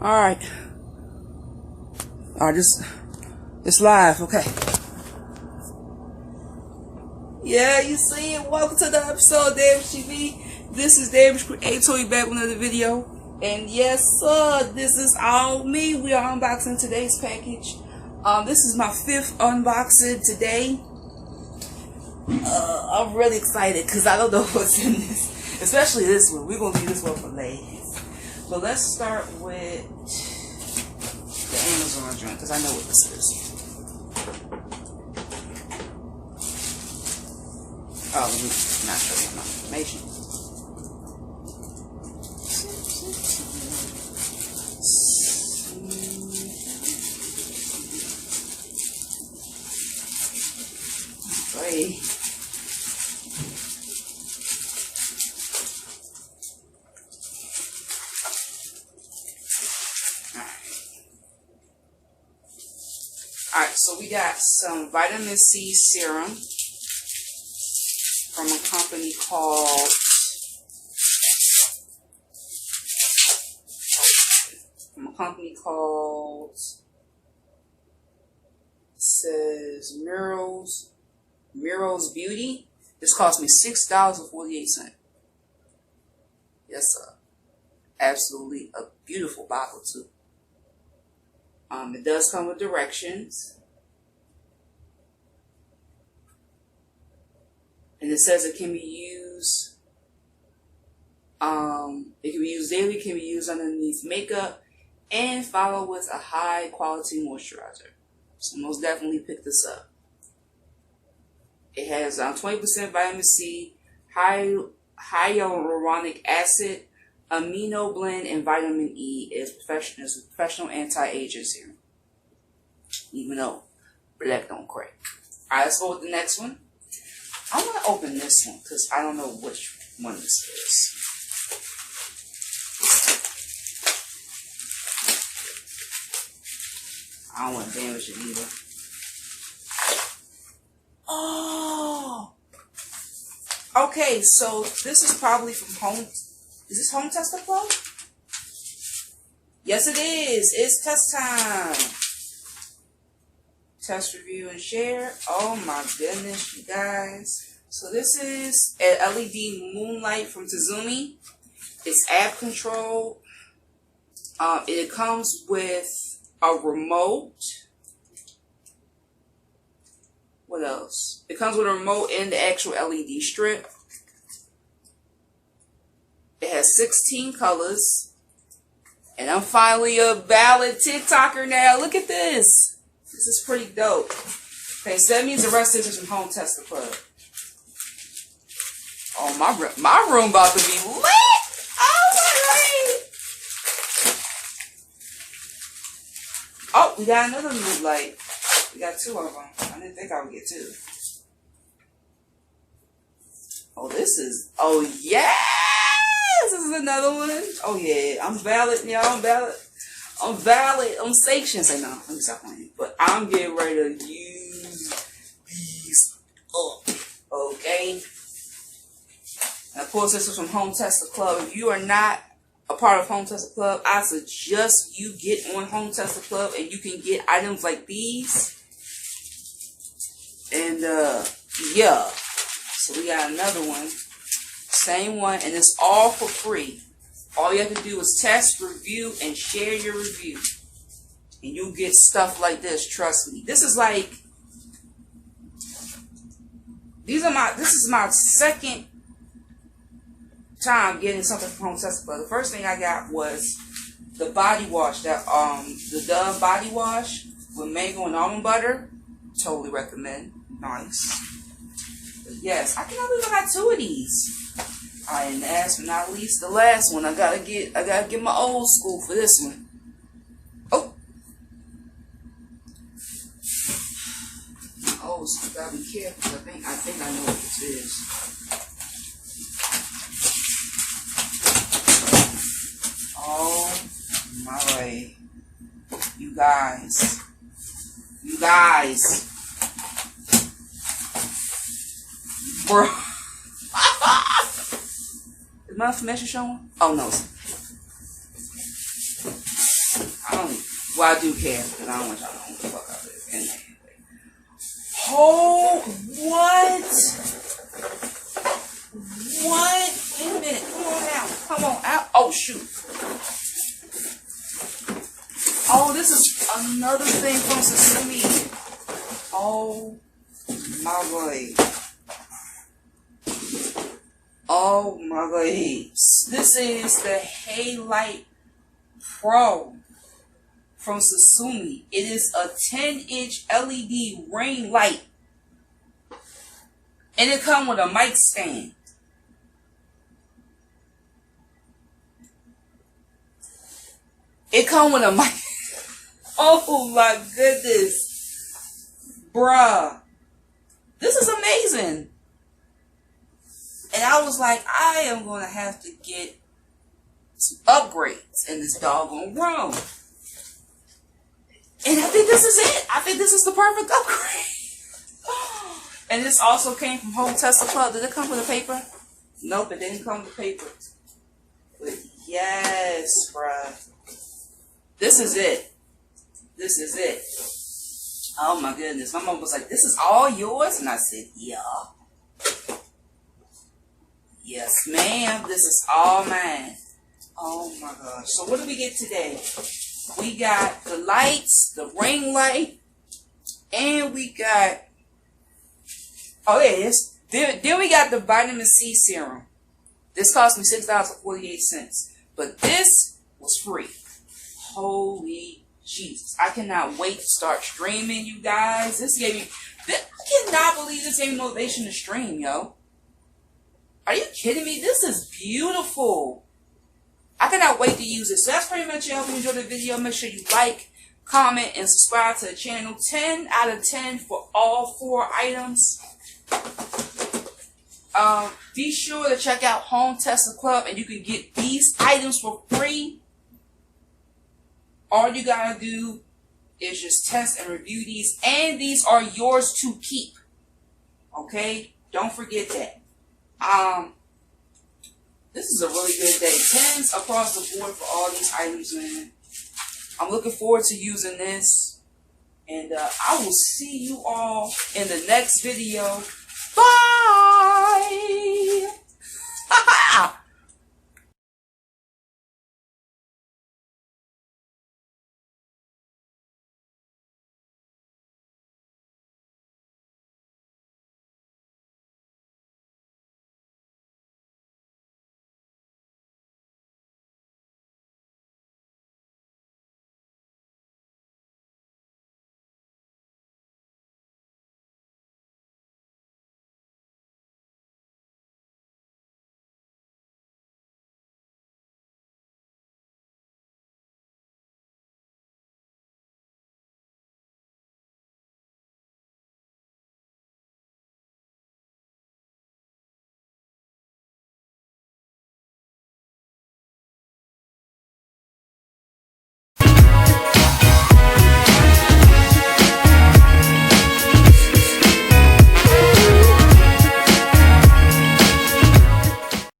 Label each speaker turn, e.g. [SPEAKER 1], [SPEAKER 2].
[SPEAKER 1] Alright. It's live, okay. Yeah, you see it. Welcome to the episode of Damage TV. This is Damage Creator back with another video. And yes, sir, this is all me. We are unboxing today's package. This is my 5th unboxing today. I'm really excited because I don't know what's in this. Especially this one. We're going to leave this one for ladies. But let's start with the Amazon joint because I know what this is. Oh, let me not show you my information. Wait. Alright, so we got some vitamin C serum from a company called it says Murals Beauty. This cost me $6.48. Yes, sir. Absolutely a beautiful bottle too. It does come with directions. And it says it can be used, daily, can be used underneath makeup, and follow with a high quality moisturizer. So most definitely pick this up. It has 20% vitamin C, hyaluronic acid, amino blend, and vitamin E is professional anti-aging serum. Even though black don't crack. Alright, let's go with the next one. I want to open this one because I don't know which one this is. I don't want to damage it either. Oh! Okay, so this is probably from Home. Is this Home Tester Club? Yes, it is. It's test time. Test, review, and share. Oh my goodness, you guys. So this is an LED Moonlight from Tizumi. It's app controlled. It comes with a remote. What else? It comes with a remote and the actual LED strip. It has 16 colors. And I'm finally a valid TikToker now. Look at this. This is pretty dope. Okay, so that means the rest of this is from Home Tester Club. Oh, my room about to be lit. Oh, my God. Oh, we got another new light. We got 2 of them. I didn't think I would get 2. Oh, this is, oh, yes. This is another one. Oh, yeah. I'm valid, y'all. I'm valid. I'm sanctioned. Say no. Let me stop playing. But I'm getting ready to use these up. Okay. And of course, this is from Home Tester Club. If you are not a part of Home Tester Club, I suggest you get on Home Tester Club and you can get items like these. And yeah. So we got another one. Same one, and it's all for free. All you have to do is test, review, and share your review. And you'll get stuff like this, trust me. This is like, this is my second time getting something from Home Tester Club. The first thing I got was the body wash, the Dove body wash with mango and almond butter. Totally recommend. Nice. But yes, I cannot believe I got 2 of these. Alright, and last but not least, the last one. I gotta get my old school for this one. Oh, my old school. Gotta be careful. I think I know what this is. Oh my way, you guys, bro. Is my information showing? Oh no. Well, I do care because I don't want y'all to know what the fuck I live. Anyway. Oh, what? What? Wait a minute. Come on out. Come on out. Oh, shoot. Oh, this is another thing from Sasumi. Oh, my God. Oh, my God. This is the Halite Pro from Sasumi. It is a 10-inch LED ring light. And it comes with a mic stand. It comes with a mic. Oh my goodness. Bruh. This is amazing. And I was like, I am going to have to get some upgrades in this doggone room. And I think this is it. I think this is the perfect upgrade. And this also came from Home Tesla Club. Did it come with a paper? Nope, it didn't come with paper. But yes, bruh. This is it. This is it. Oh my goodness. My mom was like, this is all yours? And I said, yeah. Yes, ma'am. This is all mine. Oh my gosh. So what do we get today? We got the lights, the ring light, and we got, oh yeah, yes. Then we got the vitamin C serum. This cost me $6.48. But this was free. Holy Jesus. I cannot wait to start streaming, you guys. This gave me, I cannot believe this gave me motivation to stream, yo. Are you kidding me? This is beautiful. I cannot wait to use it. So that's pretty much it. I hope you enjoyed the video. Make sure you like, comment, and subscribe to the channel. 10 out of 10 for all 4 items. Be sure to check out Home Tesla Club and you can get these items for free. All you gotta do is just test and review these, and these are yours to keep. Okay? Don't forget that. This is a really good day. 10s across the board for all these items, man. I'm looking forward to using this. And I will see you all in the next video. Bye!